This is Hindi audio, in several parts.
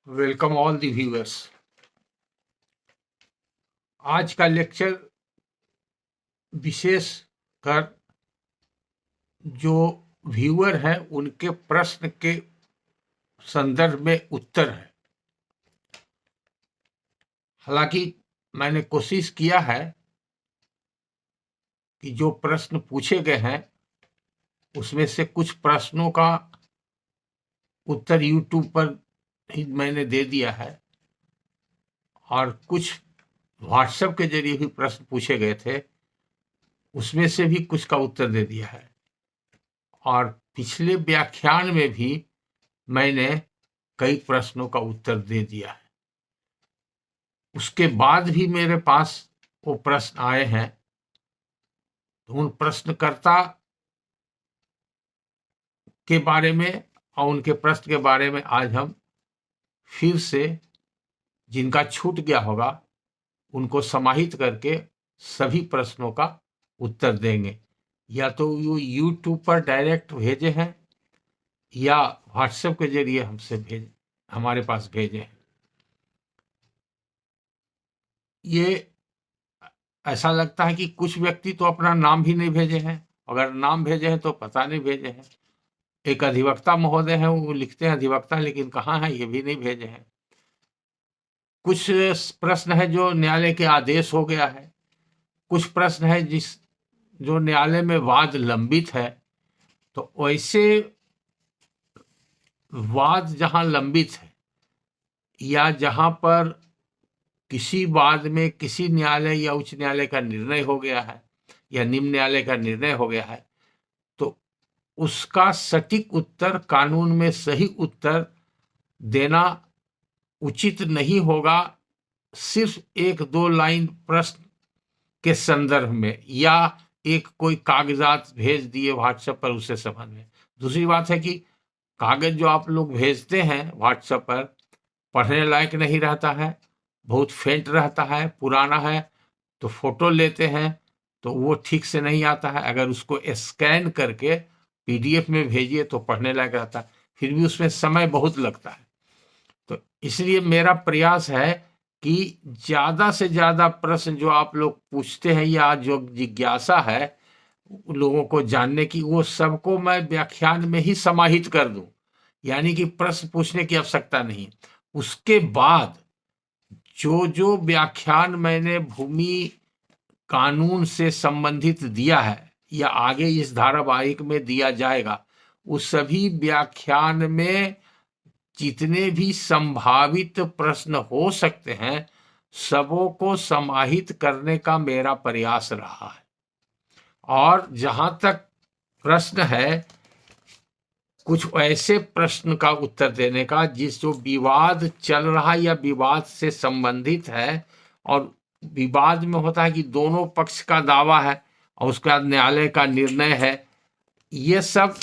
Welcome all the viewers. आज का लेक्चर विशेष कर जो व्यूअर हैं उनके प्रश्न के संदर्भ में उत्तर है। हालांकि मैंने कोशिश किया है कि जो प्रश्न पूछे गए हैं उसमें से कुछ प्रश्नों का उत्तर यूट्यूब पर ही मैंने दे दिया है और कुछ व्हाट्सएप के जरिए भी प्रश्न पूछे गए थे उसमें से भी कुछ का उत्तर दे दिया है। और पिछले व्याख्यान में भी मैंने कई प्रश्नों का उत्तर दे दिया है। उसके बाद भी मेरे पास वो प्रश्न आए हैं, तो उन प्रश्नकर्ता के बारे में और उनके प्रश्न के बारे में आज हम फिर से जिनका छूट गया होगा उनको समाहित करके सभी प्रश्नों का उत्तर देंगे। या तो वो यूट्यूब पर डायरेक्ट भेजे हैं या व्हाट्सएप के जरिए हमारे पास भेजे हैं। ये ऐसा लगता है कि कुछ व्यक्ति तो अपना नाम भी नहीं भेजे हैं, अगर नाम भेजे हैं तो पता नहीं भेजे हैं। एक अधिवक्ता महोदय हैं, वो लिखते हैं अधिवक्ता, लेकिन कहाँ है ये भी नहीं भेजे हैं। कुछ प्रश्न है जो न्यायालय के आदेश हो गया है, कुछ प्रश्न है जो न्यायालय में वाद लंबित है। तो वैसे वाद जहां लंबित है या जहां पर किसी वाद में किसी न्यायालय या उच्च न्यायालय का निर्णय हो गया है या निम्न न्यायालय का निर्णय हो गया है, तो उसका सटीक उत्तर, कानून में सही उत्तर देना उचित नहीं होगा सिर्फ एक दो लाइन प्रश्न के संदर्भ में या एक कोई कागजात भेज दिए व्हाट्सएप पर उससे संबंध में। दूसरी बात है कि कागज जो आप लोग भेजते हैं व्हाट्सएप पर पढ़ने लायक नहीं रहता है, बहुत फेंट रहता है, पुराना है, तो फोटो लेते हैं तो वो ठीक से नहीं आता है। अगर उसको स्कैन करके पीडीएफ में भेजिए तो पढ़ने लायक रहता है, फिर भी उसमें समय बहुत लगता है। तो इसलिए मेरा प्रयास है कि ज्यादा से ज्यादा प्रश्न जो आप लोग पूछते हैं या जो जिज्ञासा है लोगों को जानने की, वो सबको मैं व्याख्यान में ही समाहित कर दूं, यानी कि प्रश्न पूछने की आवश्यकता नहीं। उसके बाद जो व्याख्यान मैंने भूमि कानून से संबंधित दिया है या आगे इस धारावाहिक में दिया जाएगा, उस सभी व्याख्यान में जितने भी संभावित प्रश्न हो सकते हैं सबों को समाहित करने का मेरा प्रयास रहा है। और जहां तक प्रश्न है, कुछ ऐसे प्रश्न का उत्तर देने का जो विवाद चल रहा या विवाद से संबंधित है, और विवाद में होता है कि दोनों पक्ष का दावा है और उसके बाद न्यायालय का निर्णय है। ये सब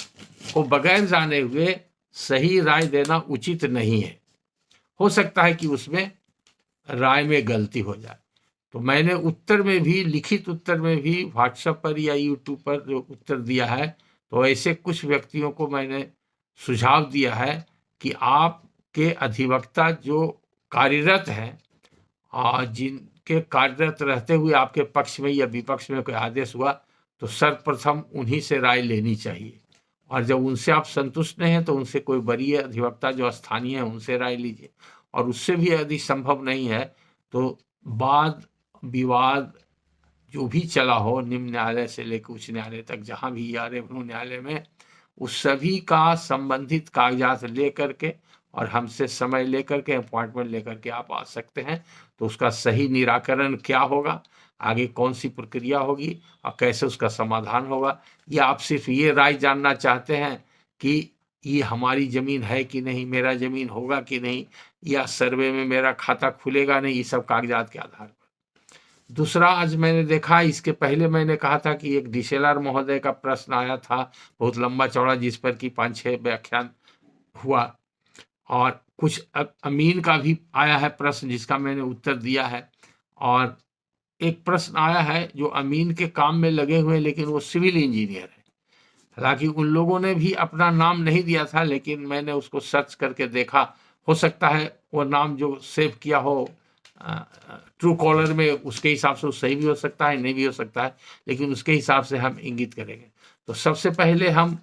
को बगैर जाने हुए सही राय देना उचित नहीं है। हो सकता है कि उसमें राय में गलती हो जाए। तो मैंने उत्तर में भी, लिखित उत्तर में भी व्हाट्सएप पर या यूट्यूब पर जो उत्तर दिया है, तो ऐसे कुछ व्यक्तियों को मैंने सुझाव दिया है कि आपके अधिवक्ता जो कार्यरत हैं और जिनके कार्यरत रहते हुए आपके पक्ष में या विपक्ष में कोई आदेश हुआ तो सर्वप्रथम उन्हीं से राय लेनी चाहिए। और जब उनसे आप संतुष्ट नहीं हैं तो उनसे कोई वरीय अधिवक्ता जो स्थानीय है उनसे राय लीजिए। और उससे भी यदि संभव नहीं है तो वाद विवाद जो भी चला हो निम्न न्यायालय से लेकर उच्च न्यायालय तक, जहां भी या रेवन्यू न्यायालय में, उस सभी का संबंधित कागजात लेकर के और हमसे समय लेकर के अपॉइंटमेंट लेकर के आप आ सकते हैं। तो उसका सही निराकरण क्या होगा, आगे कौन सी प्रक्रिया होगी और कैसे उसका समाधान होगा, या आप सिर्फ ये राय जानना चाहते हैं कि ये हमारी जमीन है कि नहीं, मेरा जमीन होगा कि नहीं, या सर्वे में मेरा खाता खुलेगा नहीं, ये सब कागजात के आधार पर। दूसरा, आज मैंने देखा, इसके पहले मैंने कहा था कि एक डीएसएलआर महोदय का प्रश्न आया था बहुत लंबा चौड़ा, जिस पर कि 5-6 व्याख्यान हुआ, और कुछ अमीन का भी आया है प्रश्न जिसका मैंने उत्तर दिया है। और एक प्रश्न आया है जो अमीन के काम में लगे हुए लेकिन वो सिविल इंजीनियर है। हालांकि उन लोगों ने भी अपना नाम नहीं दिया था, लेकिन मैंने उसको सर्च करके देखा हो सकता है वो नाम जो सेव किया हो ट्रू कॉलर में, उसके हिसाब से सही भी हो सकता है, नहीं भी हो सकता है, लेकिन उसके हिसाब से हम इंगित करेंगे। तो सबसे पहले हम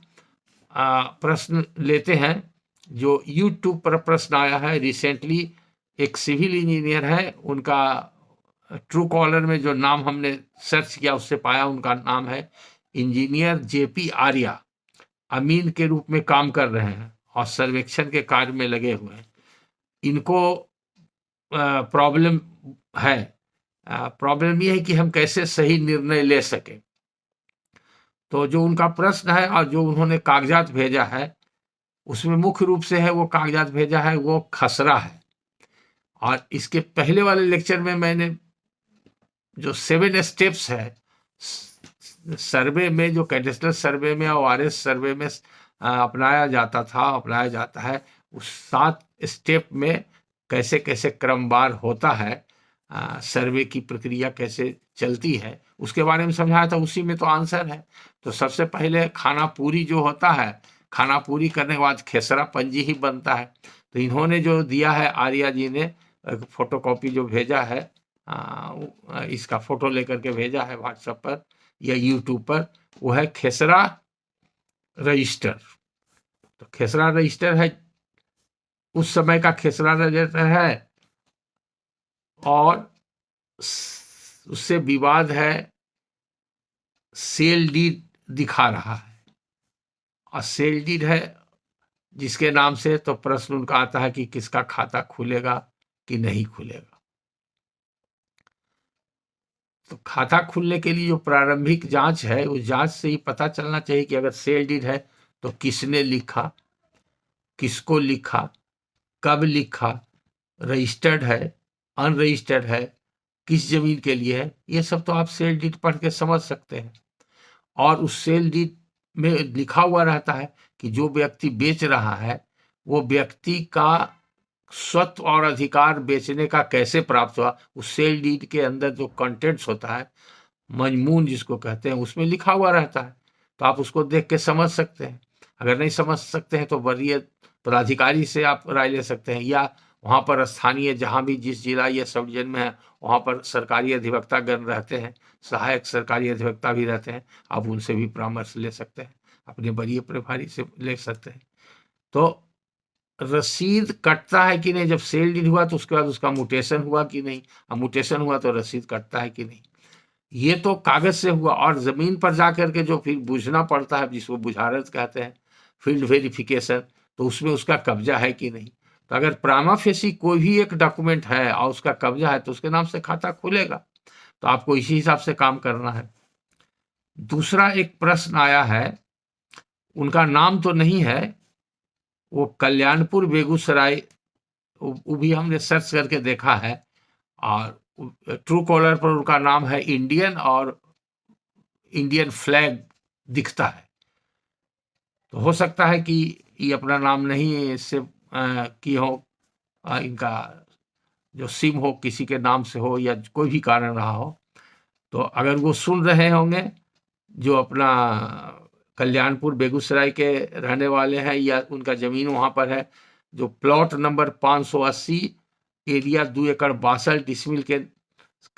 प्रश्न लेते हैं जो यूट्यूब पर प्रश्न आया है रिसेंटली। एक सिविल इंजीनियर है, उनका ट्रू कॉलर में जो नाम हमने सर्च किया उससे पाया, उनका नाम है इंजीनियर जेपी आर्या। अमीन के रूप में काम कर रहे हैं और सर्वेक्षण के कार्य में लगे हुए हैं। इनको प्रॉब्लम है, प्रॉब्लम ये है कि हम कैसे सही निर्णय ले सके। तो जो उनका प्रश्न है और जो उन्होंने कागजात भेजा है उसमें मुख्य रूप से है वो कागजात भेजा है वो खसरा है। और इसके पहले वाले लेक्चर में मैंने जो 7 स्टेप्स है सर्वे में, जो कैडेस्ट्रल सर्वे में और आरएस सर्वे में अपनाया जाता है, उस 7 स्टेप में कैसे कैसे क्रमवार होता है, सर्वे की प्रक्रिया कैसे चलती है, उसके बारे में समझाया था। उसी में तो आंसर है। तो सबसे पहले खाना पूरी जो होता है, खाना पूरी करने के बाद खेसरा पंजी ही बनता है। तो इन्होंने जो दिया है, आर्या जी ने फोटोकॉपी जो भेजा है, इसका फोटो लेकर के भेजा है व्हाट्सएप पर या यूट्यूब पर, वो है खेसरा रजिस्टर। तो खेसरा रजिस्टर है, उस समय का खेसरा रजिस्टर है और उससे विवाद है, सेल डीड दिखा रहा है और सेल डीड है जिसके नाम से, तो प्रश्न उनका आता है कि किसका खाता खुलेगा कि नहीं खुलेगा। तो खाता खुलने के लिए जो प्रारंभिक जांच है, उस जांच से ही पता चलना चाहिए कि अगर सेल डीड है तो किसने लिखा, किसको लिखा, कब लिखा, रजिस्टर्ड है, अनरजिस्टर्ड है, किस जमीन के लिए है, ये सब तो आप सेल डीड पढ़ के समझ सकते हैं। और उस सेल डीड में लिखा हुआ रहता है कि जो व्यक्ति बेच रहा है वो व्यक्ति का स्वत्व और अधिकार बेचने का कैसे प्राप्त हुआ, उस सेल डीड के अंदर जो कंटेंट्स होता है, मजमून जिसको कहते हैं, उसमें लिखा हुआ रहता है। तो आप उसको देख के समझ सकते हैं। अगर नहीं समझ सकते हैं तो वरीय पदाधिकारी से आप राय ले सकते हैं, या वहाँ पर स्थानीय जहाँ भी जिस जिला या सब डिवीजन में है वहाँ पर सरकारी अधिवक्ता गण रहते हैं, सहायक सरकारी अधिवक्ता भी रहते हैं, आप उनसे भी परामर्श ले सकते हैं, अपने वरीय प्रभारी से ले सकते हैं। तो रसीद कटता है कि नहीं, जब सेल डीड हुआ तो उसके बाद उसका म्यूटेशन हुआ कि नहीं, अब म्यूटेशन हुआ तो रसीद कटता है कि नहीं, ये तो कागज से हुआ। और जमीन पर जाकर के जो फिर बुझना पड़ता है, जिसको बुझारत कहते हैं, फील्ड वेरिफिकेशन, तो उसमें उसका कब्जा है कि नहीं। तो अगर प्रामा फेसी कोई भी एक डॉक्यूमेंट है और उसका कब्जा है तो उसके नाम से खाता खुलेगा। तो आपको इसी हिसाब से काम करना है। दूसरा एक प्रश्न आया है, उनका नाम तो नहीं है, वो कल्याणपुर बेगूसराय, वो भी हमने सर्च करके देखा है और ट्रू कॉलर पर उनका नाम है इंडियन और इंडियन फ्लैग दिखता है। तो हो सकता है कि ये अपना नाम नहीं इससे की हो, इनका जो सिम हो किसी के नाम से हो या कोई भी कारण रहा हो। तो अगर वो सुन रहे होंगे, जो अपना कल्याणपुर बेगूसराय के रहने वाले हैं या उनका ज़मीन वहाँ पर है, जो प्लॉट नंबर 580 एरिया 2 एकड़ 62 डिसमिल के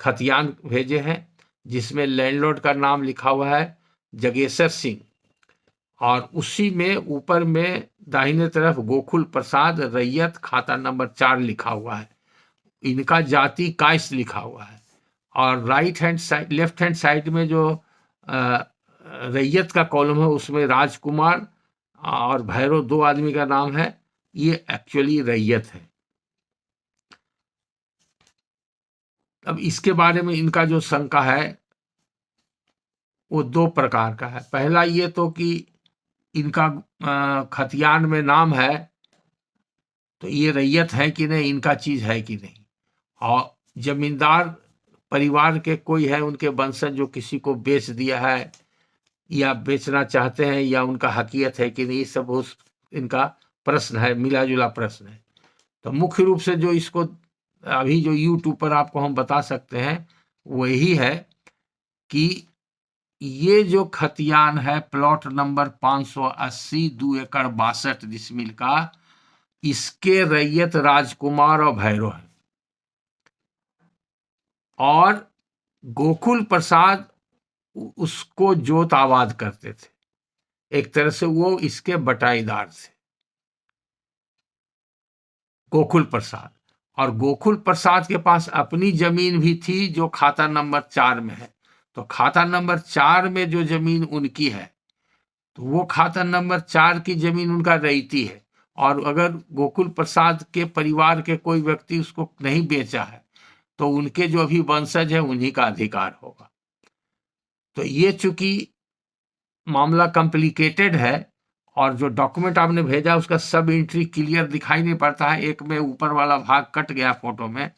खतियान भेजे हैं, जिसमें लैंडलॉर्ड का नाम लिखा हुआ है जगेश्वर सिंह, और उसी में ऊपर में दाहिने तरफ गोकुल प्रसाद रैयत खाता नंबर 4 लिखा हुआ है। इनका जाति काइस लिखा हुआ है और लेफ्ट हैंड साइड में जो रैयत का कॉलम है उसमें राजकुमार और भैरव 2 आदमी का नाम है, ये एक्चुअली रैयत है। अब इसके बारे में इनका जो शंका है वो 2 प्रकार का है। पहला ये तो कि इनका खतियान में नाम है तो ये रैयत है कि नहीं, इनका चीज है कि नहीं, और जमींदार परिवार के कोई है उनके वंशज जो किसी को बेच दिया है या बेचना चाहते हैं या उनका हकीयत है कि नहीं, सब उस इनका प्रश्न है, मिला जुला प्रश्न है। तो मुख्य रूप से जो इसको अभी जो यूट्यूब पर आपको हम बता सकते हैं वही है कि ये जो खतियान है प्लॉट नंबर 580 2 एकड़ 62 डिसमिल का, इसके रैयत राजकुमार और भैरव हैं, और गोकुल प्रसाद उसको जोत आबाद करते थे। एक तरह से वो इसके बटाईदार थे, गोकुल प्रसाद। और गोकुल प्रसाद के पास अपनी जमीन भी थी जो खाता नंबर 4 में है। तो खाता नंबर 4 में जो जमीन उनकी है, तो वो खाता नंबर 4 की जमीन उनका रईती है। और अगर गोकुल प्रसाद के परिवार के कोई व्यक्ति उसको नहीं बेचा है, तो उनके जो अभी वंशज है उन्हीं का अधिकार होगा। तो ये चूंकि मामला कॉम्प्लिकेटेड है, और जो डॉक्यूमेंट आपने भेजा उसका सब एंट्री क्लियर दिखाई नहीं पड़ता है, एक में ऊपर वाला भाग कट गया फोटो में।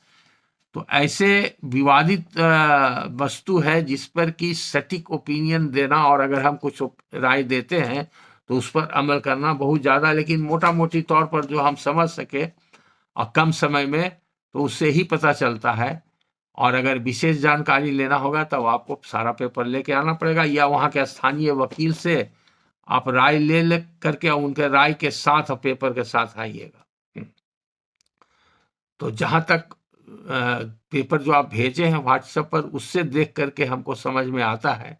तो ऐसे विवादित वस्तु है जिस पर कि सटीक ओपिनियन देना, और अगर हम कुछ राय देते हैं तो उस पर अमल करना बहुत ज़्यादा, लेकिन मोटा मोटी तौर पर जो हम समझ सके और कम समय में, तो उससे ही पता चलता है। और अगर विशेष जानकारी लेना होगा तब आपको सारा पेपर लेके आना पड़ेगा, या वहाँ के स्थानीय वकील से आप राय ले करके उनके राय के साथ पेपर के साथ आइएगा। तो जहाँ तक पेपर जो आप भेजे हैं व्हाट्सएप पर, उससे देख करके हमको समझ में आता है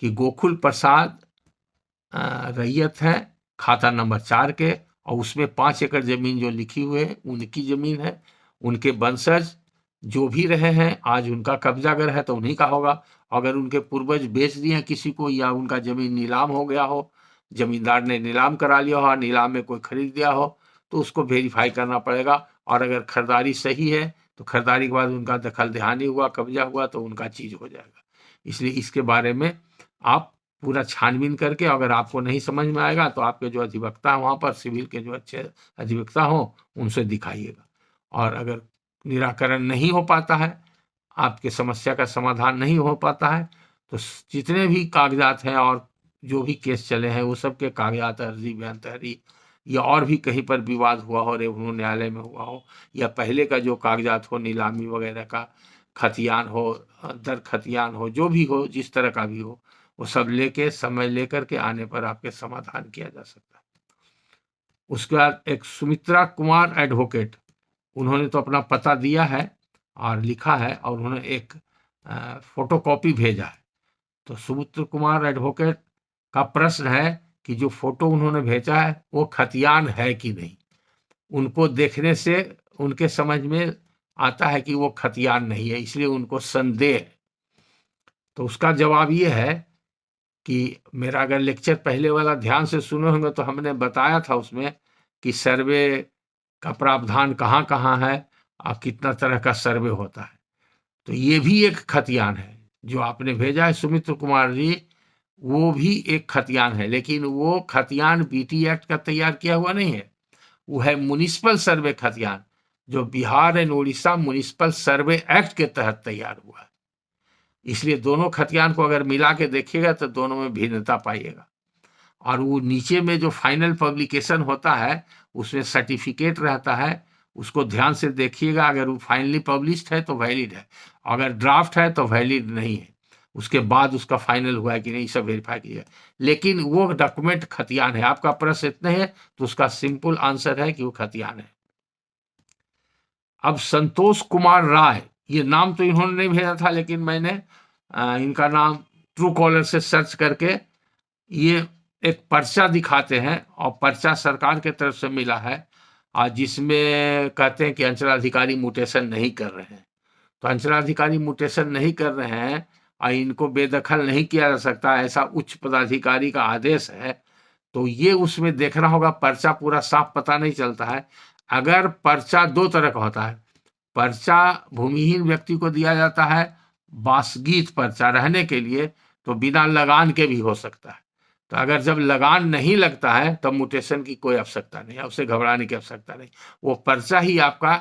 कि गोकुल प्रसाद रैयत है खाता नंबर 4 के, और उसमें 5 एकड़ जमीन जो लिखी हुई है उनकी जमीन है। उनके वंशज जो भी रहे हैं आज उनका कब्जा अगर है तो उन्हीं का होगा। अगर उनके पूर्वज बेच दिए किसी को, या उनका जमीन नीलाम हो गया हो, जमींदार ने नीलाम करा लिया हो, नीलाम में कोई खरीद दिया हो, तो उसको वेरीफाई करना पड़ेगा। और अगर खरीदारी सही है तो खरीदारी के बाद उनका दखल देहानी हुआ, कब्जा हुआ, तो उनका चीज हो जाएगा। इसलिए इसके बारे में आप पूरा छानबीन करके, अगर आपको नहीं समझ में आएगा तो आपके जो अधिवक्ता है वहाँ पर, सिविल के जो अच्छे अधिवक्ता हों उनसे दिखाइएगा। और अगर निराकरण नहीं हो पाता है, आपके समस्या का समाधान नहीं हो पाता है, तो जितने भी कागजात हैं और जो भी केस चले हैं वो सब के कागजात, अर्जी, बयान तहरीर, या और भी कहीं पर विवाद हुआ हो, रेवन्यू न्यायालय में हुआ हो, या पहले का जो कागजात हो, नीलामी वगैरह का खतियान हो, दर खतियान हो, जो भी हो, जिस तरह का भी हो, वो सब लेके समय लेकर के आने पर आपके समाधान किया जा सकता है। उसके बाद एक सुमित्रा कुमार एडवोकेट, उन्होंने तो अपना पता दिया है और लिखा है, और उन्होंने एक फोटोकॉपी भेजा है। तो सुमित्र कुमार एडवोकेट का प्रश्न है कि जो फोटो उन्होंने भेजा है वो खतियान है कि नहीं। उनको देखने से उनके समझ में आता है कि वो खतियान नहीं है, इसलिए उनको संदेह है। तो उसका जवाब ये है कि मेरा अगर लेक्चर पहले वाला ध्यान से सुने होंगे तो हमने बताया था उसमें कि सर्वे का प्रावधान कहाँ कहाँ है और कितना तरह का सर्वे होता है। तो ये भी एक खतियान है जो आपने भेजा है सुमित्र कुमार जी, वो भी एक खतियान है, लेकिन वो खतियान बीटी एक्ट का तैयार किया हुआ नहीं है, वो है म्युनिसिपल सर्वे खतियान, जो Bihar and Orissa municipal survey act के तहत तैयार हुआ है। इसलिए दोनों खतियान को अगर मिला के देखिएगा तो दोनों में भिन्नता पाइएगा। और वो नीचे में जो फाइनल पब्लिकेशन होता है उसमें सर्टिफिकेट रहता है, उसको ध्यान से देखिएगा। अगर वो फाइनली पब्लिश्ड है तो वैलिड है, अगर ड्राफ्ट है तो वैलिड नहीं है। उसके बाद उसका फाइनल हुआ है कि नहीं, सब वेरीफाई कीजिएगा। लेकिन वो डॉक्यूमेंट खतियान है। आपका प्रश्न इतने है तो उसका सिंपल आंसर है कि वो खतियान है। अब संतोष कुमार राय, ये नाम तो इन्होंने नहीं भेजा था, लेकिन मैंने इनका नाम ट्रू कॉलर से सर्च करके ये एक पर्चा दिखाते हैं, और पर्चा सरकार के तरफ से मिला है, जिसमें कहते हैं कि अंचलाधिकारी म्यूटेशन नहीं कर रहे हैं। तो अंचलाधिकारी म्यूटेशन नहीं कर रहे हैं और इनको बेदखल नहीं किया जा सकता, ऐसा उच्च पदाधिकारी का आदेश है। तो ये उसमें देखना होगा, पर्चा पूरा साफ पता नहीं चलता है। अगर पर्चा 2 तरह का होता है, पर्चा भूमिहीन व्यक्ति को दिया जाता है वासगीत पर्चा रहने के लिए, तो बिना लगान के भी हो सकता है। तो अगर जब लगान नहीं लगता है तब म्यूटेशन की कोई आवश्यकता नहीं है, उससे घबराने की आवश्यकता नहीं। वो पर्चा ही आपका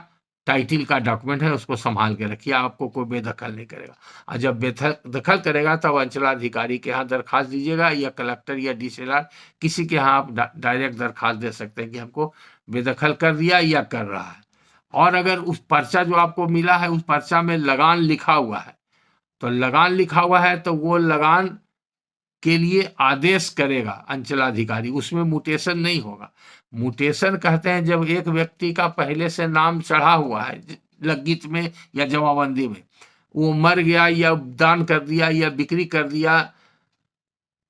टाइटिल का डॉक्यूमेंट है, उसको संभाल के रखिए, आपको कोई बेदखल नहीं करेगा। और जब बेदखल करेगा तब अंचलाधिकारी के यहाँ दरखास्त दीजिएगा, या कलेक्टर या डीसीएलआर किसी के यहाँ आप डायरेक्ट दरखास्त दे सकते हैं कि हमको बेदखल कर दिया या कर रहा है। और अगर उस पर्चा जो आपको मिला है उस पर्चा में लगान लिखा हुआ है, तो लगान लिखा हुआ है तो वो लगान के लिए आदेश करेगा अंचलाधिकारी, उसमें म्यूटेशन नहीं होगा। म्यूटेशन कहते हैं जब एक व्यक्ति का पहले से नाम चढ़ा हुआ है लग्गित में या जमाबंदी में, वो मर गया या दान कर दिया या बिक्री कर दिया,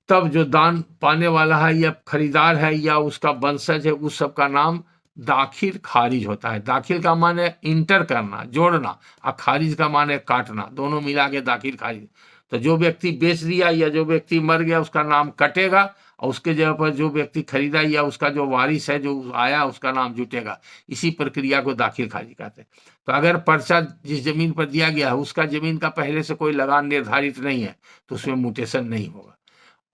तब जो दान पाने वाला है या खरीदार है या उसका वंशज है, उस सब का नाम दाखिल खारिज होता है। दाखिल का माने इंटर करना, जोड़ना, और खारिज का माने काटना, दोनों मिला के दाखिल खारिज। तो जो व्यक्ति बेच दिया या जो व्यक्ति मर गया उसका नाम कटेगा, और उसके जगह पर जो व्यक्ति खरीदा या उसका जो वारिस है जो आया उसका नाम जुटेगा। इसी प्रक्रिया को दाखिल खारिज कहते हैं। तो अगर पर्चा जिस जमीन पर दिया गया है उसका जमीन का पहले से कोई लगान निर्धारित नहीं है तो उसमें म्यूटेशन नहीं होगा।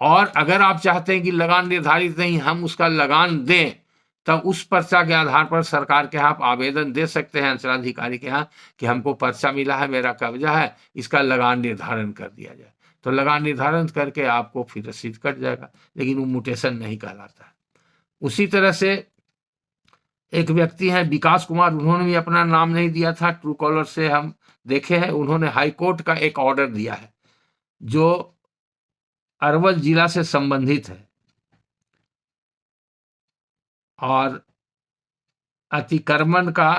और अगर आप चाहते हैं कि लगान निर्धारित नहीं, हम उसका लगान दें, तब उस पर्चा के आधार पर सरकार के यहाँ आप आवेदन दे सकते हैं अंचलाधिकारी के यहाँ कि हमको पर्चा मिला है, मेरा कब्जा है, इसका लगान निर्धारण कर दिया जाए। तो लगान निर्धारण करके आपको फिर रसीद कट जाएगा, लेकिन वो म्यूटेशन नहीं कहलाता है। उसी तरह से एक व्यक्ति हैं विकास कुमार, उन्होंने भी अपना नाम नहीं दिया था, ट्रू कॉलर से हम देखे हैं। उन्होंने हाईकोर्ट का एक ऑर्डर दिया है जो अरवल जिला से संबंधित है, और अतिक्रमण का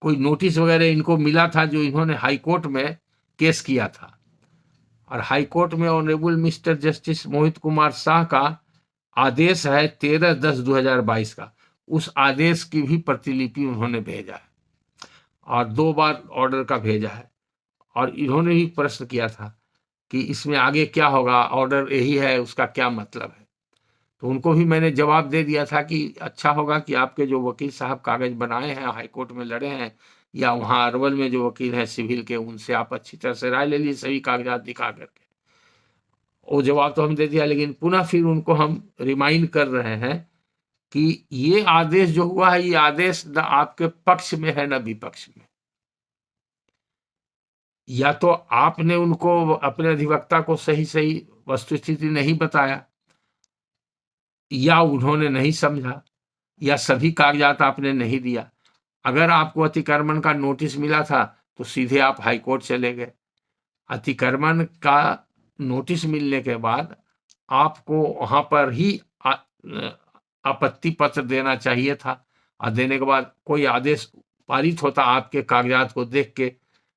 कोई नोटिस वगैरह इनको मिला था जो इन्होंने हाईकोर्ट में केस किया था। और हाईकोर्ट में honourable mister justice Mohit Kumar Shah का आदेश है 13/10/2022 का, उस आदेश की भी प्रतिलिपि उन्होंने भेजा है, और 2 बार ऑर्डर का भेजा है। और इन्होंने भी प्रश्न किया था कि इसमें आगे क्या होगा, ऑर्डर यही है, उसका क्या मतलब है। तो उनको भी मैंने जवाब दे दिया था कि अच्छा होगा कि आपके जो वकील साहब कागज बनाए हैं, हाईकोर्ट में लड़े हैं, या वहाँ अरवल में जो वकील हैं सिविल के, उनसे आप अच्छी तरह से राय ले लीजिए सभी कागजात दिखा करके। वो जवाब तो हम दे दिया, लेकिन पुनः फिर उनको हम रिमाइंड कर रहे हैं कि ये आदेश जो हुआ है, ये आदेश न आपके पक्ष में है न विपक्ष में। या तो आपने उनको, अपने अधिवक्ता को सही सही वस्तुस्थिति नहीं बताया, या उन्होंने नहीं समझा, या सभी कागजात आपने नहीं दिया। अगर आपको अतिक्रमण का नोटिस मिला था तो सीधे आप हाईकोर्ट चले गए। अतिक्रमण का नोटिस मिलने के बाद आपको वहां पर ही आपत्ति पत्र देना चाहिए था, और देने के बाद कोई आदेश पारित होता आपके कागजात को देख के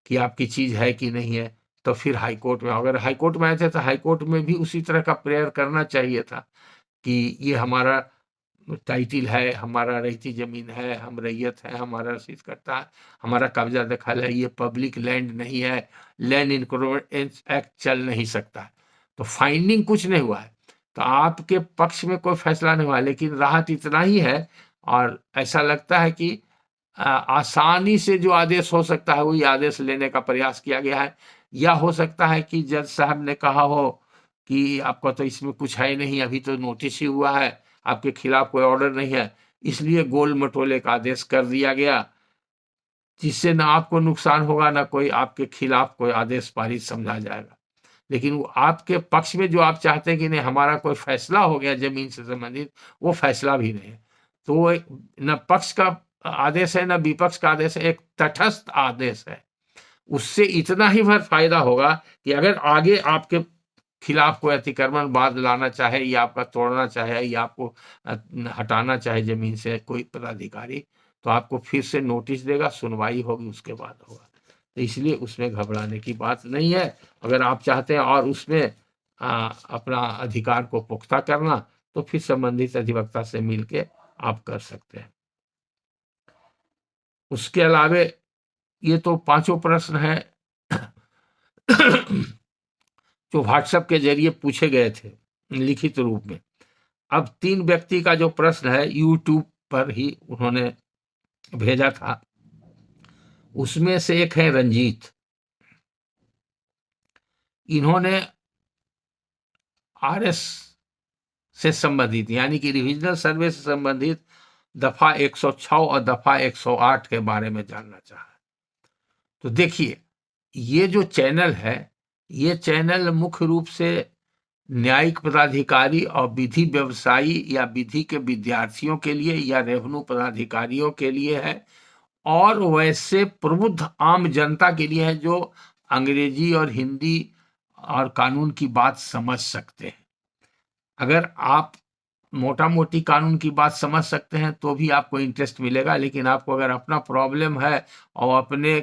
कि आपकी चीज है कि नहीं है, तो फिर हाईकोर्ट में, अगर हाईकोर्ट में आए थे तो हाईकोर्ट में भी उसी तरह का प्रेयर करना चाहिए था कि ये हमारा टाइटिल है, हमारा रईती जमीन है, हम रैयत है, हमारा रसीद करता है, हमारा कब्जा दखल है, ये पब्लिक लैंड नहीं है, लैंड इंक्रोचमेंट एक्ट चल नहीं सकता। तो फाइंडिंग कुछ नहीं हुआ है, तो आपके पक्ष में कोई फैसला नहीं हुआ, लेकिन राहत इतना ही है, और ऐसा लगता है कि आसानी से जो आदेश हो सकता है वही आदेश लेने का प्रयास किया गया है। या हो सकता है कि जज साहब ने कहा हो कि आपका तो इसमें कुछ है नहीं, अभी तो नोटिस ही हुआ है, आपके खिलाफ कोई ऑर्डर नहीं है, इसलिए गोल मटोले का आदेश कर दिया गया, जिससे ना आपको नुकसान होगा ना कोई आपके खिलाफ कोई आदेश पारित समझा जाएगा। लेकिन वो आपके पक्ष में जो आप चाहते हैं कि नहीं हमारा कोई फैसला हो गया जमीन से संबंधित, वो फैसला भी नहीं है। तो वो न पक्ष का आदेश है न विपक्ष का आदेश है, एक तटस्थ आदेश है। उससे इतना ही भर फायदा होगा कि अगर आगे आपके खिलाफ कोई अतिक्रमण बाद लाना चाहे, या आपका तोड़ना चाहे, या आपको हटाना चाहे जमीन से कोई पदाधिकारी, तो आपको फिर से नोटिस देगा, सुनवाई होगी, उसके बाद होगा। तो इसलिए उसमें घबराने की बात नहीं है। अगर आप चाहते हैं और उसमें अपना अधिकार को पुख्ता करना, तो फिर संबंधित अधिवक्ता से मिलके आप कर सकते हैं। उसके अलावे ये तो 5 प्रश्न हैं जो व्हाट्सएप के जरिए पूछे गए थे लिखित रूप में। अब 3 व्यक्ति का जो प्रश्न है यूट्यूब पर ही उन्होंने भेजा था, उसमें से एक है रंजीत। इन्होंने आरएस से संबंधित यानी कि रिविजनल सर्वे से संबंधित दफा 106 और दफा 108 के बारे में जानना चाहा। तो देखिए, ये जो चैनल है, ये चैनल मुख्य रूप से न्यायिक पदाधिकारी और विधि व्यवसायी या विधि के विद्यार्थियों के लिए या रेवेन्यू पदाधिकारियों के लिए है, और वैसे प्रबुद्ध आम जनता के लिए है जो अंग्रेजी और हिंदी और कानून की बात समझ सकते हैं। अगर आप मोटा मोटी कानून की बात समझ सकते हैं तो भी आपको इंटरेस्ट मिलेगा, लेकिन आपको अगर अपना प्रॉब्लम है और अपने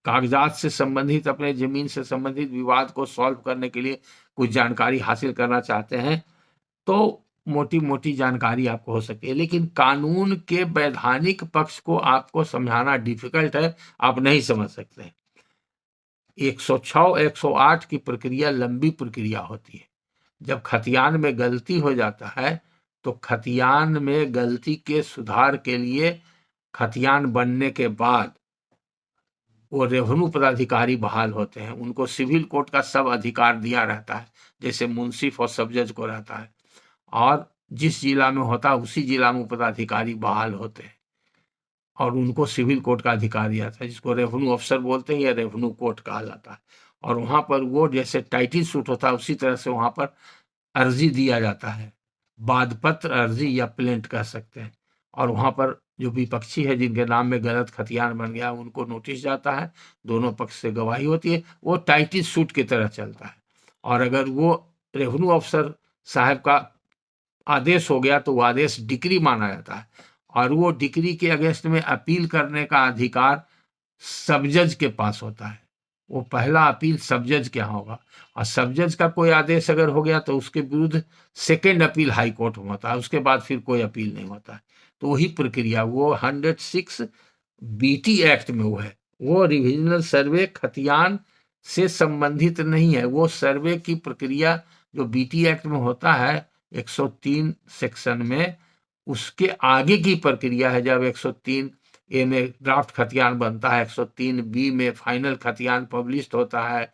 कागजात से संबंधित, अपने जमीन से संबंधित विवाद को सॉल्व करने के लिए कुछ जानकारी हासिल करना चाहते हैं तो मोटी मोटी जानकारी आपको हो सकती है, लेकिन कानून के वैधानिक पक्ष को आपको समझाना डिफिकल्ट है, आप नहीं समझ सकते। 106 108 की प्रक्रिया लंबी प्रक्रिया होती है। जब खतियान में गलती हो जाता है तो खतियान में गलती के सुधार के लिए खतियान बनने के बाद वो रेवेन्यू पदाधिकारी बहाल होते हैं, उनको सिविल कोर्ट का सब अधिकार दिया रहता है, जैसे मुंसिफ और सब जज को रहता है, और जिस जिला में होता है उसी जिला में पदाधिकारी बहाल होते हैं और उनको सिविल कोर्ट का अधिकार दिया जाता है, जिसको रेवेन्यू अफसर बोलते हैं या रेवेन्यू कोर्ट कहा जाता है। और वहाँ पर वो जैसे टाइटिल सूट होता है उसी तरह से वहाँ पर अर्जी दिया जाता है, वादपत्र अर्जी या प्लेंट कह सकते हैं, और वहाँ पर जो विपक्षी है जिनके नाम में गलत खतियान बन गया उनको नोटिस जाता है, दोनों पक्ष से गवाही होती है, वो टाइटिल सूट की तरह चलता है। और अगर वो रेवेन्यू अफसर साहब का आदेश हो गया तो वो आदेश डिक्री माना जाता है, और वो डिक्री के अगेंस्ट में अपील करने का अधिकार सब जज के पास होता है। वो पहला अपील सब जज के यहाँ होगा, और सब जज का कोई आदेश अगर हो गया तो उसके विरुद्ध सेकेंड अपील हाई कोर्ट में होता है, उसके बाद फिर कोई अपील नहीं होता है। तो वही प्रक्रिया वो 106 बीटी एक्ट में वो है, वो रिविजनल सर्वे खतियान से संबंधित नहीं है। वो सर्वे की प्रक्रिया जो बीटी एक्ट में होता है 103 सेक्शन में, उसके आगे की प्रक्रिया है। जब 103 ए में ड्राफ्ट खतियान बनता है, 103 बी में फाइनल खतियान पब्लिश होता है,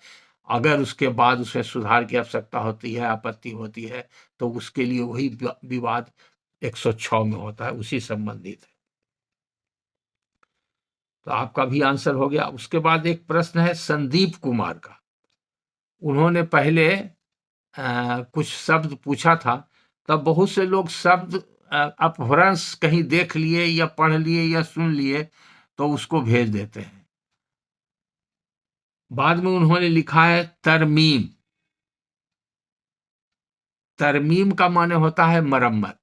अगर उसके बाद उसमें सुधार की आवश्यकता होती है, आपत्ति होती है, तो उसके लिए वही विवाद 106 में होता है, उसी संबंधित है। तो आपका भी आंसर हो गया। उसके बाद एक प्रश्न है संदीप कुमार का। उन्होंने पहले कुछ शब्द पूछा था, तब बहुत से लोग शब्द अपभ्रंश कहीं देख लिए या पढ़ लिए या सुन लिए तो उसको भेज देते हैं। बाद में उन्होंने लिखा है तरमीम। तरमीम का माने होता है मरम्मत,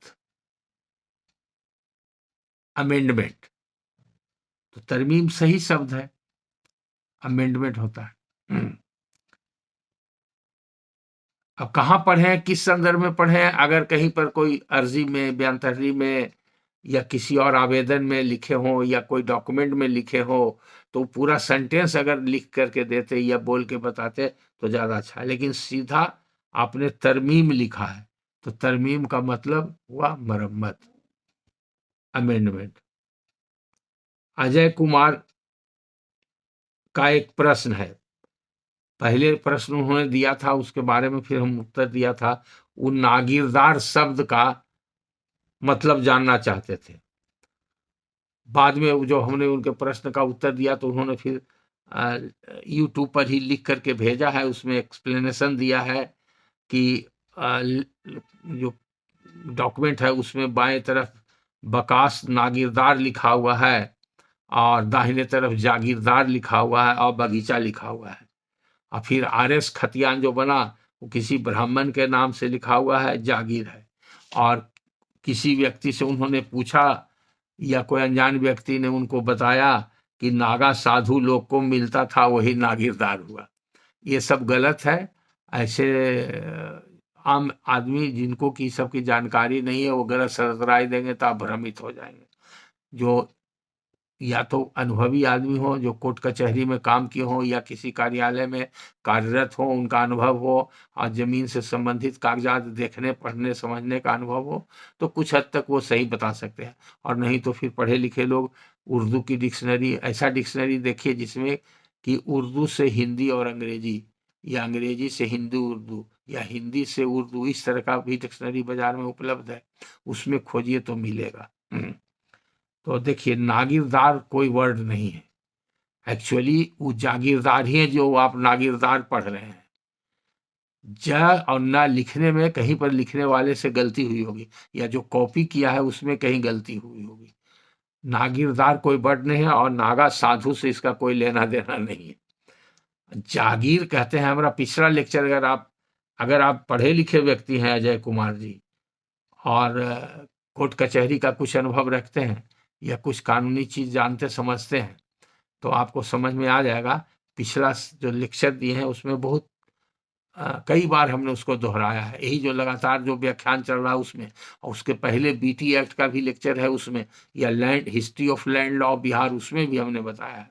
अमेंडमेंट। तो तरमीम सही शब्द है, अमेंडमेंट होता है। अब कहाँ पढ़े, किस संदर्भ में पढ़े? अगर कहीं पर कोई अर्जी में, बयान तहरीर में या किसी और आवेदन में लिखे हो या कोई डॉक्यूमेंट में लिखे हो तो पूरा सेंटेंस अगर लिख करके देते या बोल के बताते तो ज़्यादा अच्छा है, लेकिन सीधा आपने तरमीम लिखा है तो तरमीम का मतलब हुआ मरम्मत, अमेंडमेंट। अजय कुमार का एक प्रश्न है, पहले प्रश्न उन्होंने दिया था उसके बारे में फिर हम उत्तर दिया था। वो नागिरदार शब्द का मतलब जानना चाहते थे। बाद में जो हमने उनके प्रश्न का उत्तर दिया तो उन्होंने फिर यूट्यूब पर ही लिख करके भेजा है, उसमें एक्सप्लेनेशन दिया है कि जो डॉक्यूमेंट है उसमें बाएं तरफ बकास नागिरदार लिखा हुआ है और दाहिने तरफ जागीरदार लिखा हुआ है और बगीचा लिखा हुआ है, और फिर आरएस खतियान जो बना वो किसी ब्राह्मण के नाम से लिखा हुआ है, जागीर है। और किसी व्यक्ति से उन्होंने पूछा या कोई अनजान व्यक्ति ने उनको बताया कि नागा साधु लोग को मिलता था, वही नागिरदार हुआ। ये सब गलत है। ऐसे आम आदमी जिनको की सब की जानकारी नहीं है वो गलत सलत राय देंगे तो आप भ्रमित हो जाएंगे। जो या तो अनुभवी आदमी हो, जो कोर्ट कचहरी में काम किए हो या किसी कार्यालय में कार्यरत हो, उनका अनुभव हो और जमीन से संबंधित कागजात देखने, पढ़ने, समझने का अनुभव हो तो कुछ हद तक वो सही बता सकते हैं। और नहीं तो फिर पढ़े लिखे लोग उर्दू की डिक्शनरी, ऐसा डिक्शनरी देखिए जिसमें कि उर्दू से हिंदी और अंग्रेजी या अंग्रेजी से हिंदी उर्दू या हिंदी से उर्दू, इस तरह का भी डिक्शनरी बाजार में उपलब्ध है, उसमें खोजिए तो मिलेगा। तो देखिए नागिरदार कोई वर्ड नहीं है, एक्चुअली वो जागीरदार ही है जो आप नागिरदार पढ़ रहे हैं। ज और ना लिखने में कहीं पर लिखने वाले से गलती हुई होगी या जो कॉपी किया है उसमें कहीं गलती हुई होगी। नागिरदार कोई वर्ड नहीं है और नागा साधु से इसका कोई लेना देना नहीं है। जागीर कहते हैं, हमारा पिछला लेक्चर अगर आप पढ़े लिखे व्यक्ति हैं अजय कुमार जी, और कोर्ट कचहरी का कुछ अनुभव रखते हैं या कुछ कानूनी चीज जानते समझते हैं, तो आपको समझ में आ जाएगा। पिछला जो लेक्चर दिए हैं उसमें बहुत कई बार हमने उसको दोहराया है। यही जो लगातार जो व्याख्यान चल रहा है उसमें, और उसके पहले बीटी एक्ट का भी लेक्चर है उसमें, या land history of land law Bihar, उसमें भी हमने बताया है।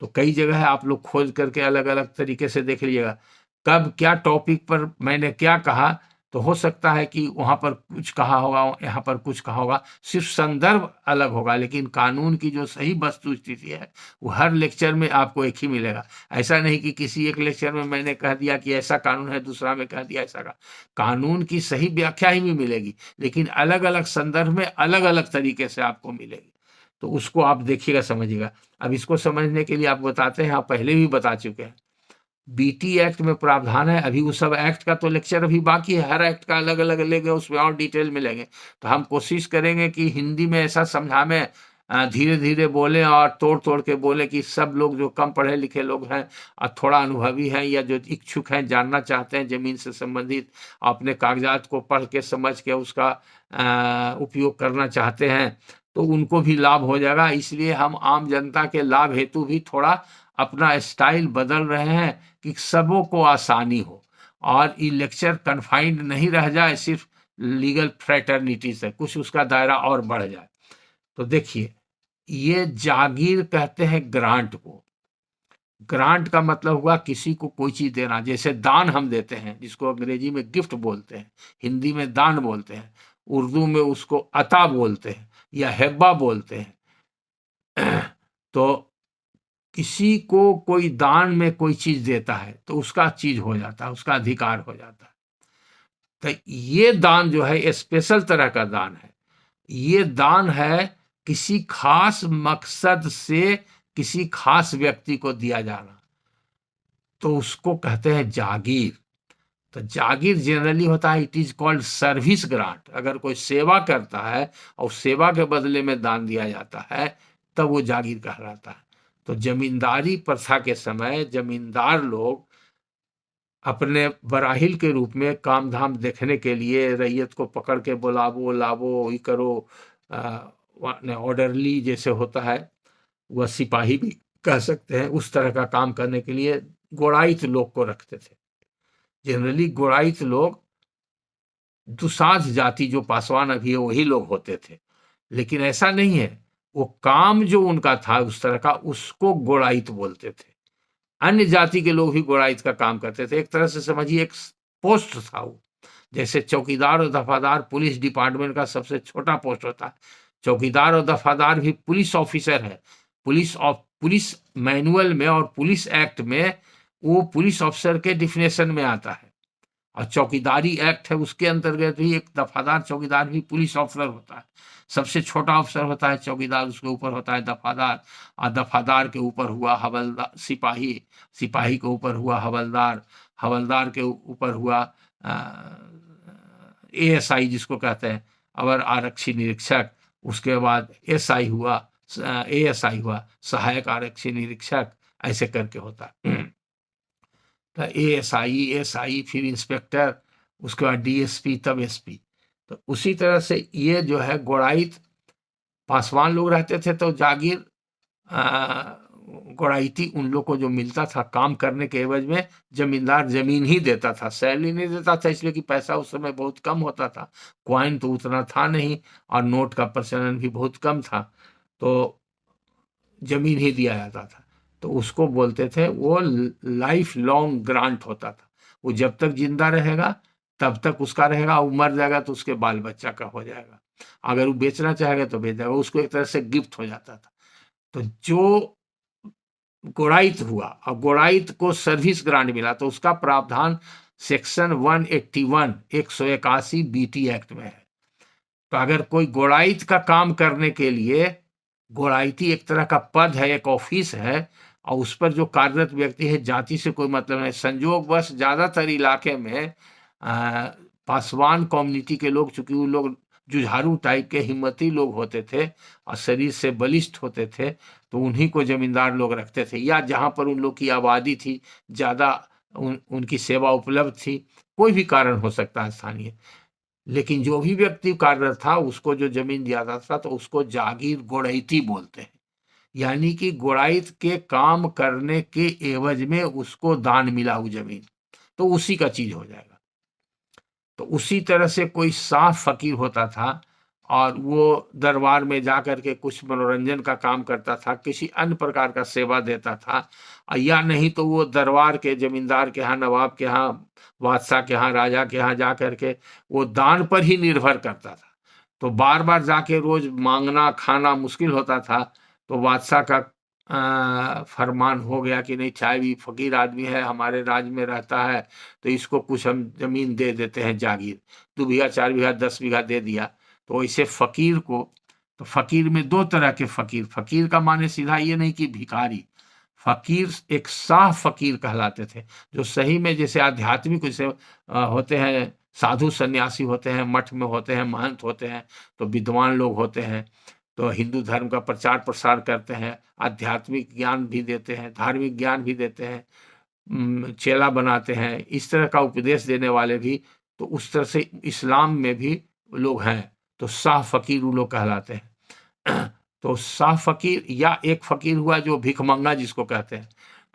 तो कई जगह है, आप लोग खोज करके अलग अलग तरीके से देख लीजिएगा कब क्या टॉपिक पर मैंने क्या कहा। तो हो सकता है कि वहां पर कुछ कहा होगा, यहाँ पर कुछ कहा होगा, सिर्फ संदर्भ अलग होगा, लेकिन कानून की जो सही वस्तु स्थिति है वो हर लेक्चर में आपको एक ही मिलेगा। ऐसा नहीं कि किसी एक लेक्चर में मैंने कह दिया कि ऐसा कानून है, दूसरा में कह दिया ऐसा का। कानून की सही व्याख्या ही भी मिलेगी, लेकिन अलग अलग संदर्भ में अलग अलग तरीके से आपको मिलेगी। तो उसको आप देखिएगा, समझिएगा। अब इसको समझने के लिए आप बताते हैं, आप पहले भी बता चुके हैं, बीटी एक्ट में प्रावधान है। अभी उस सब एक्ट का तो लेक्चर अभी बाकी है, हर एक्ट का अलग अलग लेंगे, उसमें और डिटेल में लेंगे। तो हम कोशिश करेंगे कि हिंदी में ऐसा समझाएं, धीरे धीरे बोले और तोड़ तोड़ के बोले, कि सब लोग जो कम पढ़े लिखे लोग हैं और थोड़ा अनुभवी हैं, या जो इच्छुक हैं, जानना चाहते हैं जमीन से संबंधित, अपने कागजात को पढ़ के समझ के उसका उपयोग करना चाहते हैं, तो उनको भी लाभ हो जाएगा। इसलिए हम आम जनता के लाभ हेतु भी थोड़ा अपना स्टाइल बदल रहे हैं कि सबों को आसानी हो, और ये लेक्चर कन्फाइंड नहीं रह जाए सिर्फ लीगल फ्रेटर्निटी से, कुछ उसका दायरा और बढ़ जाए। तो देखिए, ये जागीर कहते हैं ग्रांट को। ग्रांट का मतलब हुआ किसी को कोई चीज देना, जैसे दान हम देते हैं, जिसको अंग्रेजी में गिफ्ट बोलते हैं, हिंदी में दान बोलते हैं, उर्दू में उसको अता बोलते हैं या हेब्बा बोलते हैं। तो किसी को कोई दान में कोई चीज देता है तो उसका चीज हो जाता है, उसका अधिकार हो जाता है। तो ये दान जो है स्पेशल तरह का दान है। ये दान है किसी खास मकसद से किसी खास व्यक्ति को दिया जाना, तो उसको कहते हैं जागीर। तो जागीर जनरली होता है, it is called service grant. अगर कोई सेवा करता है और सेवा के बदले में दान दिया जाता है, तब वो जागीर कहलाता है। तो जमींदारी प्रथा के समय जमींदार लोग अपने बराहिल के रूप में काम धाम देखने के लिए रैयत को पकड़ के बुलावो लावो, ये करो, ऑर्डरली जैसे होता है, वह सिपाही भी कह सकते हैं, उस तरह का काम करने के लिए गोड़ाइत लोग को रखते थे। जनरली गोड़ाइत लोग दुसाध जाति, जो पासवान अभी है वही लोग होते थे, लेकिन ऐसा नहीं है। वो काम जो उनका था उस तरह का, उसको गोड़ाइत बोलते थे। अन्य जाति के लोग भी गोड़ाइत का काम करते थे। एक तरह से समझिए एक पोस्ट था वो, जैसे चौकीदार और दफादार पुलिस डिपार्टमेंट का सबसे छोटा पोस्ट होता है। चौकीदार और दफादार भी पुलिस ऑफिसर है। पुलिस मैनुअल में और पुलिस एक्ट में वो पुलिस ऑफिसर के डिफिनेशन में आता है, और चौकीदारी एक्ट है उसके अंतर्गत भी एक दफादार चौकीदार भी पुलिस ऑफिसर होता है। सबसे छोटा अफसर होता है चौकीदार, उसके ऊपर होता है दफादार, और दफादार के ऊपर हुआ हवलदार सिपाही, सिपाही के ऊपर हुआ हवलदार, हवलदार के ऊपर हुआ एएसआई जिसको कहते हैं, अवर आरक्षी निरीक्षक। उसके बाद एसआई हुआ, एएसआई हुआ, सहायक आरक्षी निरीक्षक, ऐसे करके होता है। तो एएसआई, एसआई, फिर इंस्पेक्टर, उसके बाद डीएसपी, तब एसपी। तो उसी तरह से ये जो है गोड़ाइत पासवान लोग रहते थे, तो जागीर गोड़ाइती उन लोग को जो मिलता था काम करने के एवज में, जमींदार जमीन ही देता था, सैलरी नहीं देता था, इसलिए कि पैसा उस समय बहुत कम होता था, क्वाइन तो उतना था नहीं, और नोट का प्रचलन भी बहुत कम था, तो जमीन ही दिया जाता था। तो उसको बोलते थे, वो लाइफ लॉन्ग ग्रांट होता था। वो जब तक जिंदा रहेगा तब तक उसका रहेगा, वो मर जाएगा तो उसके बाल बच्चा का हो जाएगा, अगर वो बेचना चाहेगा तो बेच जाएगा, उसको एक तरह से गिफ्ट हो जाता था। तो जो गोड़ाइत हुआ और गोड़ाइत को सर्विस ग्रांट मिला, तो उसका प्रावधान सेक्शन 181 181 बीटी एक्ट में है। तो अगर कोई गोड़ाइत का काम करने के लिए, गोड़ाइती एक तरह का पद है, एक ऑफिस है, और उस पर जो कार्यरत व्यक्ति है, जाति से कोई मतलब नहीं। संयोगवश ज्यादातर इलाके में पासवान कम्युनिटी के लोग, चूंकि वो लोग जुझारू टाइप के हिम्मती लोग होते थे और शरीर से बलिष्ठ होते थे, तो उन्हीं को जमींदार लोग रखते थे, या जहाँ पर उन लोग की आबादी थी ज़्यादा, उनकी सेवा उपलब्ध थी, कोई भी कारण हो सकता है स्थानीय। लेकिन जो भी व्यक्ति कार्यरत था उसको जो जमीन दिया जाता था तो उसको जागीर गोड़ैती बोलते हैं, यानी कि गोड़ाइत के काम करने के एवज में उसको दान मिला वो जमीन, तो उसी का चीज हो जाएगा। तो उसी तरह से कोई साफ फकीर होता था और वो दरबार में जा कर के कुछ मनोरंजन का काम करता था, किसी अन्य प्रकार का सेवा देता था, या नहीं तो वो दरबार के जमींदार के यहाँ, नवाब के यहाँ, बादशाह के यहाँ, राजा के यहाँ जा कर के वो दान पर ही निर्भर करता था। तो बार बार जाके रोज मांगना खाना मुश्किल होता था, तो बादशाह का फरमान हो गया कि नहीं, चाहे भी फकीर आदमी है, हमारे राज्य में रहता है, तो इसको कुछ हम जमीन दे देते हैं जागीर, 2 बीघा 4 बीघा 10 बीघा दे दिया। तो ऐसे फकीर को, तो फकीर में 2 तरह के फकीर, फकीर का माने सीधा ये नहीं कि भिखारी, फकीर एक साफ फकीर कहलाते थे, जो सही में जैसे आध्यात्मिक जैसे होते हैं, साधु सन्यासी होते हैं, मठ में होते हैं, महंत होते हैं, तो विद्वान लोग होते हैं, तो हिंदू धर्म का प्रचार प्रसार करते हैं, आध्यात्मिक ज्ञान भी देते हैं, धार्मिक ज्ञान भी देते हैं, चेला बनाते हैं, इस तरह का उपदेश देने वाले भी, तो उस तरह से इस्लाम में भी लोग हैं, तो शाह फकीर वो लोग कहलाते हैं। तो शाह फकीर या एक फकीर हुआ जो भिखमंगा जिसको कहते हैं,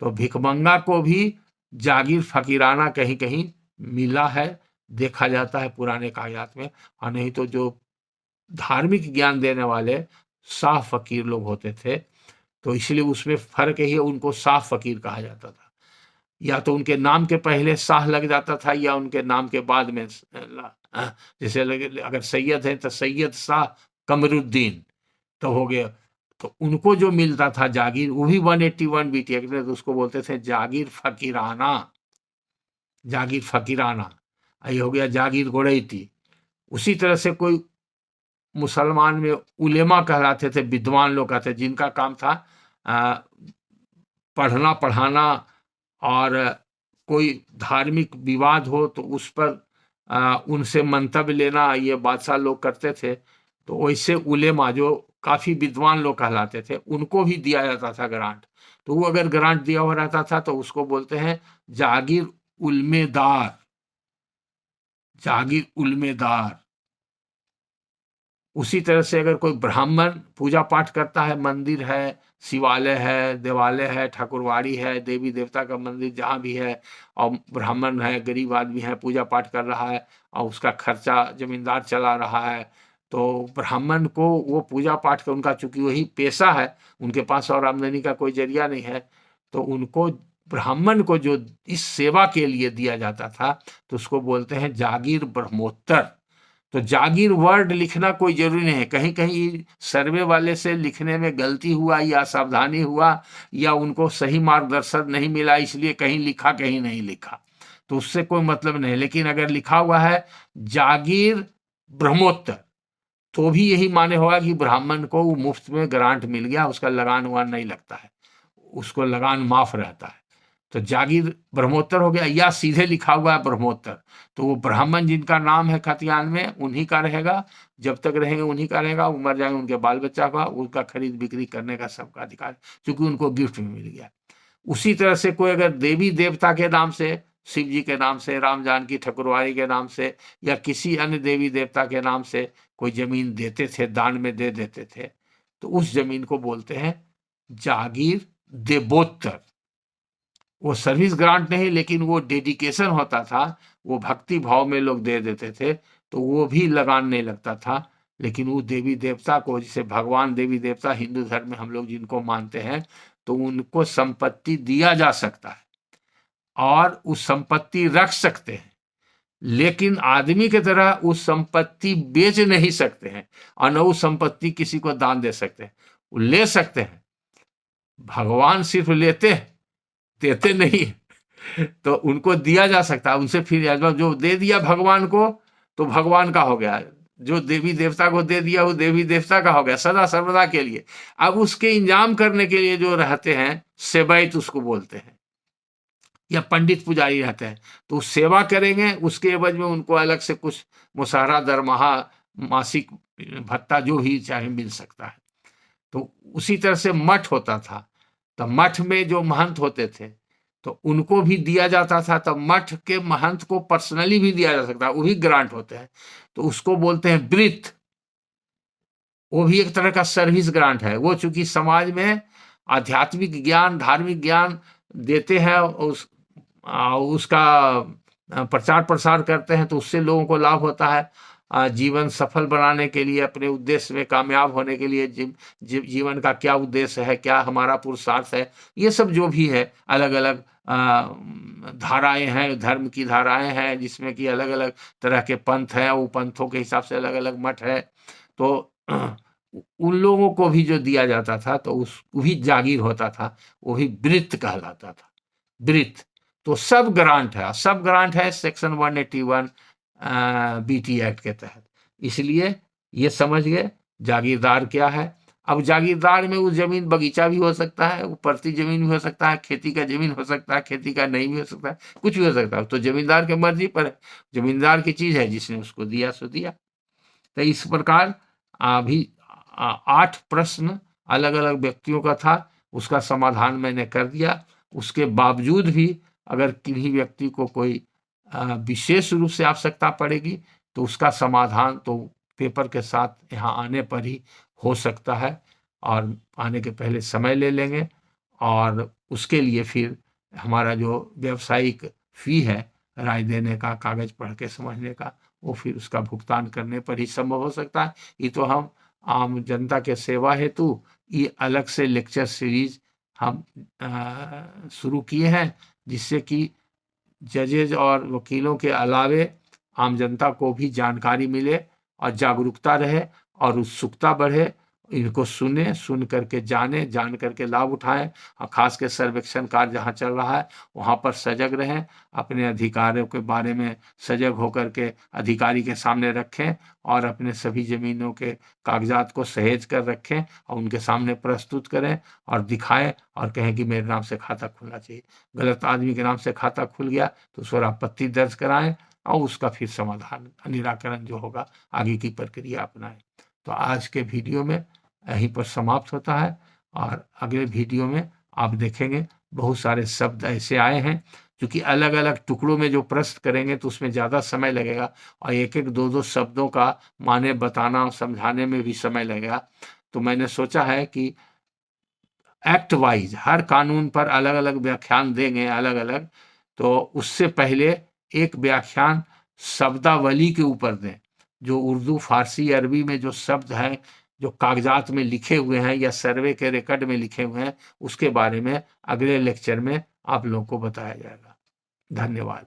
तो भिखमंगा को भी जागीर फकीराना कहीं कहीं मिला है, देखा जाता है पुराने कागजात में, और नहीं तो जो धार्मिक ज्ञान देने वाले शाह फकीर लोग होते थे, तो इसलिए उसमें फर्क ही है, उनको शाह फकीर कहा जाता था, या तो उनके नाम के पहले शाह लग जाता था या उनके नाम के बाद में जैसे अगर सैयद है तो सैयद शाह कमरुद्दीन तो हो गया, तो उनको जो मिलता था जागीर वो भी 181 बीटी एक्ट में, तो उसको बोलते थे जागीर फकीराना, जागीर फकीराना, ये हो गया जागीर गोड़ैती। उसी तरह से कोई मुसलमान में उलेमा कहलाते थे, विद्वान लोग कहते थे, जिनका काम था पढ़ना पढ़ाना, और कोई धार्मिक विवाद हो तो उस पर उनसे मंतव्य लेना, ये बादशाह लोग करते थे। तो वैसे उलेमा जो काफी विद्वान लोग कहलाते थे, उनको भी दिया जाता था ग्रांट, तो वो अगर ग्रांट दिया हुआ रहता था तो उसको बोलते हैं जागीर उलमेदार, जागीर उलमेदार। उसी तरह से अगर कोई ब्राह्मण पूजा पाठ करता है, मंदिर है, शिवालय है, देवालय है, ठाकुरवाड़ी है, देवी देवता का मंदिर जहाँ भी है, और ब्राह्मण है, गरीब आदमी है, पूजा पाठ कर रहा है और उसका खर्चा जमींदार चला रहा है, तो ब्राह्मण को वो पूजा पाठ का, उनका चूंकि वही पेशा है, उनके पास और आमदनी का कोई जरिया नहीं है, तो उनको ब्राह्मण को जो इस सेवा के लिए दिया जाता था तो उसको बोलते हैं जागीर ब्रह्मोत्तर। तो जागीर वर्ड लिखना कोई जरूरी नहीं है, कहीं कहीं सर्वे वाले से लिखने में गलती हुआ या सावधानी हुआ या उनको सही मार्गदर्शन नहीं मिला, इसलिए कहीं लिखा कहीं नहीं लिखा, तो उससे कोई मतलब नहीं। लेकिन अगर लिखा हुआ है जागीर ब्रह्मोत्तर तो भी यही माने होगा कि ब्राह्मण को वो मुफ्त में ग्रांट मिल गया, उसका लगान वान नहीं लगता है, उसको लगान माफ रहता है, तो जागीर ब्रह्मोत्तर हो गया। या सीधे लिखा हुआ है ब्रह्मोत्तर, तो वो ब्राह्मण जिनका नाम है खतियान में उन्हीं का रहेगा, जब तक रहेंगे उन्हीं का रहेगा, वो मर जाएंगे उनके बाल बच्चा का, उनका खरीद बिक्री करने का सबका अधिकार, क्योंकि उनको गिफ्ट में मिल गया। उसी तरह से कोई अगर देवी देवता के नाम से, शिव जी के नाम से, राम जानकी ठाकुरवाड़ी के नाम से, या किसी अन्य देवी देवता के नाम से कोई जमीन देते थे, दान में दे देते थे, तो उस जमीन को बोलते हैं जागीर देवोत्तर। वो सर्विस ग्रांट नहीं, लेकिन वो डेडिकेशन होता था, वो भक्ति भाव में लोग दे देते थे, तो वो भी लगान नहीं लगता था। लेकिन वो देवी देवता को, जैसे भगवान देवी देवता हिंदू धर्म में हम लोग जिनको मानते हैं, तो उनको संपत्ति दिया जा सकता है और उस संपत्ति रख सकते हैं, लेकिन आदमी की तरह उस संपत्ति बेच नहीं सकते हैं और न उस संपत्ति किसी को दान दे सकते हैं। वो ले सकते हैं, भगवान सिर्फ लेते हैं, देते नहीं, तो उनको दिया जा सकता है, उनसे फिर जो दे दिया भगवान को तो भगवान का हो गया, जो देवी देवता को दे दिया वो देवी देवता का हो गया सदा सर्वदा के लिए। अब उसके इंजाम करने के लिए जो रहते हैं सेवैत उसको बोलते हैं, या पंडित पुजारी रहते हैं, तो सेवा करेंगे, उसके एवज में उनको अलग से कुछ मुशाहरा दरमाहा मासिक भत्ता जो भी चाहे मिल सकता है। तो उसी तरह से मठ होता था, तो मठ में जो महंत होते थे तो उनको भी दिया जाता था। तब मठ के महंत को पर्सनली भी दिया जा सकता है, वो भी ग्रांट होते हैं, तो उसको बोलते हैं ब्रीथ। वो भी एक तरह का सर्विस ग्रांट है। वो चूंकि समाज में आध्यात्मिक ज्ञान, धार्मिक ज्ञान देते हैं, उसका प्रचार प्रसार करते हैं, तो उससे लोगों को लाभ होता है। जीवन सफल बनाने के लिए, अपने उद्देश्य में कामयाब होने के लिए, जीवन का क्या उद्देश्य है, क्या हमारा पुरुषार्थ है, ये सब जो भी है, अलग अलग धाराएं हैं, धर्म की धाराएं हैं, जिसमें कि अलग अलग तरह के पंथ हैं, वो पंथों के हिसाब से अलग अलग मठ है। तो उन लोगों को भी जो दिया जाता था, तो उस भी जागीर होता था, वो भी वृत्त कहलाता था, वृत्त। तो सब ग्रांट है, सब ग्रांट है सेक्शन 181 बीटी एक्ट के तहत। इसलिए ये समझ गए जागीरदार क्या है। अब जागीरदार में वो जमीन बगीचा भी हो सकता है, वो परती जमीन भी हो सकता है, खेती का जमीन हो सकता है, खेती का नहीं भी हो सकता है, कुछ भी हो सकता है। तो जमींदार की मर्जी पर है, जमींदार की चीज है, जिसने उसको दिया सो दिया। तो इस प्रकार अभी 8 प्रश्न अलग अलग व्यक्तियों का था, उसका समाधान मैंने कर दिया। उसके बावजूद भी अगर किसी व्यक्ति को कोई विशेष रूप से आवश्यकता पड़ेगी, तो उसका समाधान तो पेपर के साथ यहाँ आने पर ही हो सकता है, और आने के पहले समय ले लेंगे, और उसके लिए फिर हमारा जो व्यावसायिक फी है राय देने का, कागज पढ़ के समझने का, वो फिर उसका भुगतान करने पर ही संभव हो सकता है। ये तो हम आम जनता के सेवा हेतु ये अलग से लेक्चर सीरीज हम शुरू किए हैं, जिससे कि जजेज और वकीलों के अलावे आम जनता को भी जानकारी मिले और जागरूकता रहे और उत्सुकता बढ़े। इनको सुन करके जान करके लाभ उठाएं, और खास के सर्वेक्षण कार्य जहाँ चल रहा है वहाँ पर सजग रहें, अपने अधिकारों के बारे में सजग होकर के अधिकारी के सामने रखें, और अपने सभी जमीनों के कागजात को सहेज कर रखें और उनके सामने प्रस्तुत करें और दिखाएं, और कहें कि मेरे नाम से खाता खुलना चाहिए। गलत आदमी के नाम से खाता खुल गया तो उस पर आपत्ति दर्ज कराएं, और उसका फिर समाधान, निराकरण जो होगा, आगे की प्रक्रिया अपनाएं। तो आज के वीडियो में यहीं पर समाप्त होता है, और अगले वीडियो में आप देखेंगे बहुत सारे शब्द ऐसे आए हैं, क्योंकि अलग अलग टुकड़ों में जो प्रश्न करेंगे तो उसमें ज़्यादा समय लगेगा, और एक एक दो दो शब्दों का माने बताना और समझाने में भी समय लगेगा। तो मैंने सोचा है कि एक्ट वाइज हर कानून पर अलग अलग व्याख्यान देंगे, अलग अलग, तो उससे पहले एक व्याख्यान शब्दावली के ऊपर दें, जो उर्दू, फारसी, अरबी में जो शब्द हैं, जो कागजात में लिखे हुए हैं या सर्वे के रिकॉर्ड में लिखे हुए हैं, उसके बारे में अगले लेक्चर में आप लोगों को बताया जाएगा। धन्यवाद।